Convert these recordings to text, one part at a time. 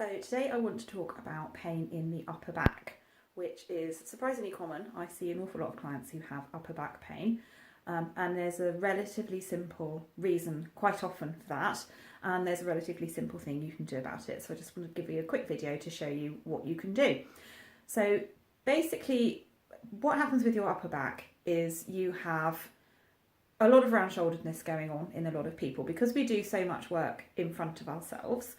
So today I want to talk about pain in the upper back, which is surprisingly common. I see an awful lot of clients who have upper back pain, and there's a relatively simple reason quite often for that, and there's a relatively simple thing you can do about it. So I just want to give you a quick video to show you what you can do. So basically what happens with your upper back is you have a lot of round-shoulderedness going on in a lot of people because we do so much work in front of ourselves.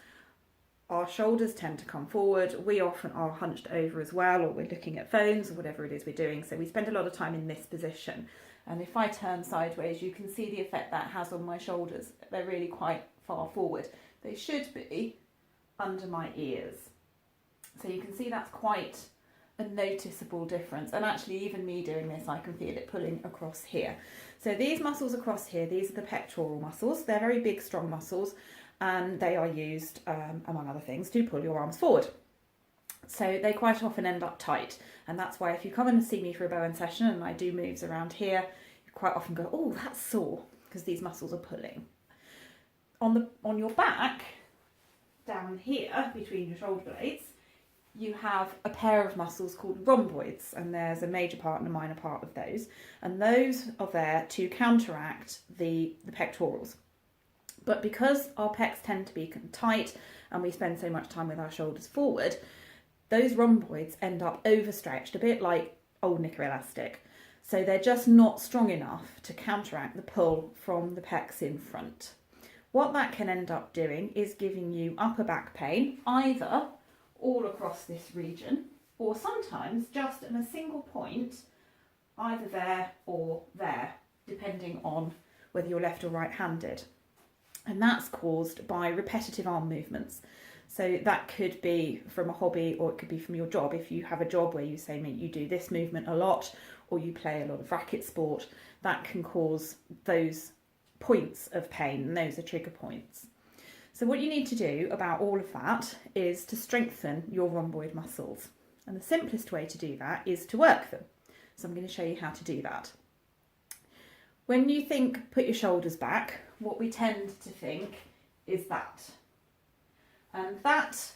Our shoulders tend to come forward. We often are hunched over as well, or we're looking at phones or whatever it is we're doing. So we spend a lot of time in this position. And if I turn sideways, you can see the effect that has on my shoulders. They're really quite far forward. They should be under my ears. So you can see that's quite a noticeable difference. And actually, even me doing this, I can feel it pulling across here. So these muscles across here, these are the pectoral muscles. They're very big, strong muscles. And they are used, among other things, to pull your arms forward. So they quite often end up tight, and that's why if you come in and see me for a Bowen session and I do moves around here, you quite often go, oh, that's sore, because these muscles are pulling. On your back, down here, between your shoulder blades, you have a pair of muscles called rhomboids, and there's a major part and a minor part of those, and those are there to counteract the pectorals. But because our pecs tend to be tight and we spend so much time with our shoulders forward, those rhomboids end up overstretched, a bit like old knicker elastic. So they're just not strong enough to counteract the pull from the pecs in front. What that can end up doing is giving you upper back pain, either all across this region, or sometimes just in a single point, either there or there, depending on whether you're left or right-handed. And that's caused by repetitive arm movements. So that could be from a hobby, or it could be from your job. If you have a job where you say you do this movement a lot, or you play a lot of racket sport, that can cause those points of pain, and those are trigger points. So what you need to do about all of that is to strengthen your rhomboid muscles. And the simplest way to do that is to work them. So I'm going to show you how to do that. When you think put your shoulders back, what we tend to think is that. And that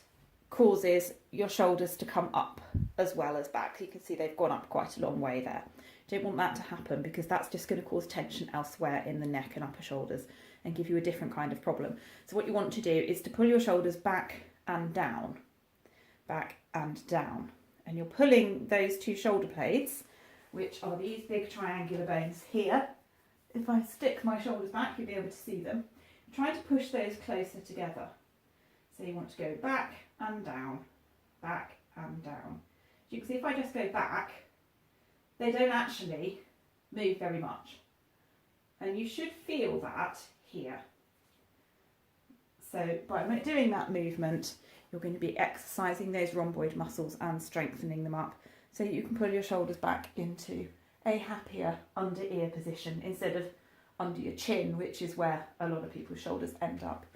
causes your shoulders to come up as well as back. You can see they've gone up quite a long way there. Don't want that to happen because that's just going to cause tension elsewhere in the neck and upper shoulders and give you a different kind of problem. So what you want to do is to pull your shoulders back and down, back and down. And you're pulling those two shoulder blades, which are these big triangular bones here. If I stick my shoulders back, you'll be able to see them. Try to push those closer together. So you want to go back and down, back and down. You can see if I just go back, they don't actually move very much. And you should feel that here. So by doing that movement, you're going to be exercising those rhomboid muscles and strengthening them up so you can pull your shoulders back into a happier under ear position instead of under your chin, which is where a lot of people's shoulders end up.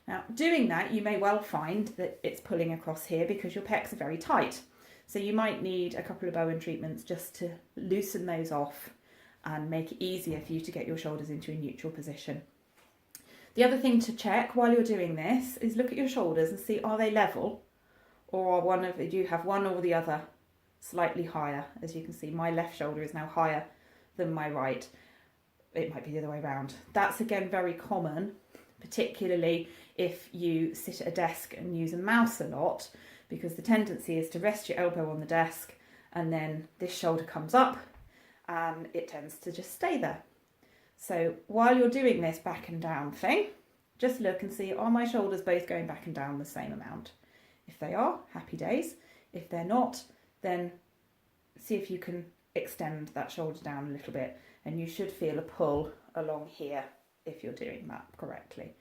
Now, doing that, you may well find that it's pulling across here because your pecs are very tight. So you might need a couple of Bowen treatments just to loosen those off and make it easier for you to get your shoulders into a neutral position. The other thing to check while you're doing this is look at your shoulders and see, are they level, or do you have one or the other slightly higher? As you can see, my left shoulder is now higher than my right. It might be the other way around. That's again very common, particularly if you sit at a desk and use a mouse a lot, because the tendency is to rest your elbow on the desk and then this shoulder comes up and it tends to just stay there. So while you're doing this back and down thing, just look and see, are my shoulders both going back and down the same amount? If they are, happy days. If they're not, then see if you can extend that shoulder down a little bit, and you should feel a pull along here if you're doing that correctly.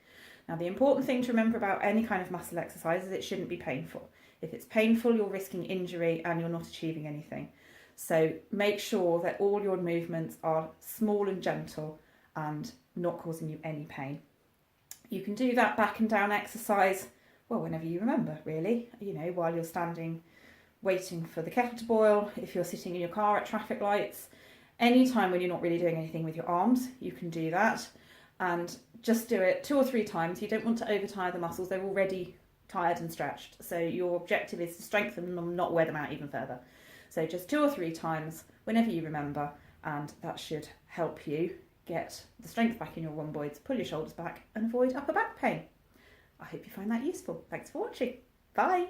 Now, the important thing to remember about any kind of muscle exercise is it shouldn't be painful. If it's painful, you're risking injury and you're not achieving anything. So make sure that all your movements are small and gentle and not causing you any pain. You can do that back and down exercise, well, whenever you remember, really, while you're standing waiting for the kettle to boil, if you're sitting in your car at traffic lights, any time when you're not really doing anything with your arms, you can do that. And just do it 2 or 3 times. You don't want to overtire the muscles. They're already tired and stretched. So your objective is to strengthen them, not wear them out even further. So just 2 or 3 times whenever you remember, and that should help you get the strength back in your rhomboids, pull your shoulders back and avoid upper back pain. I hope you find that useful. Thanks for watching. Bye.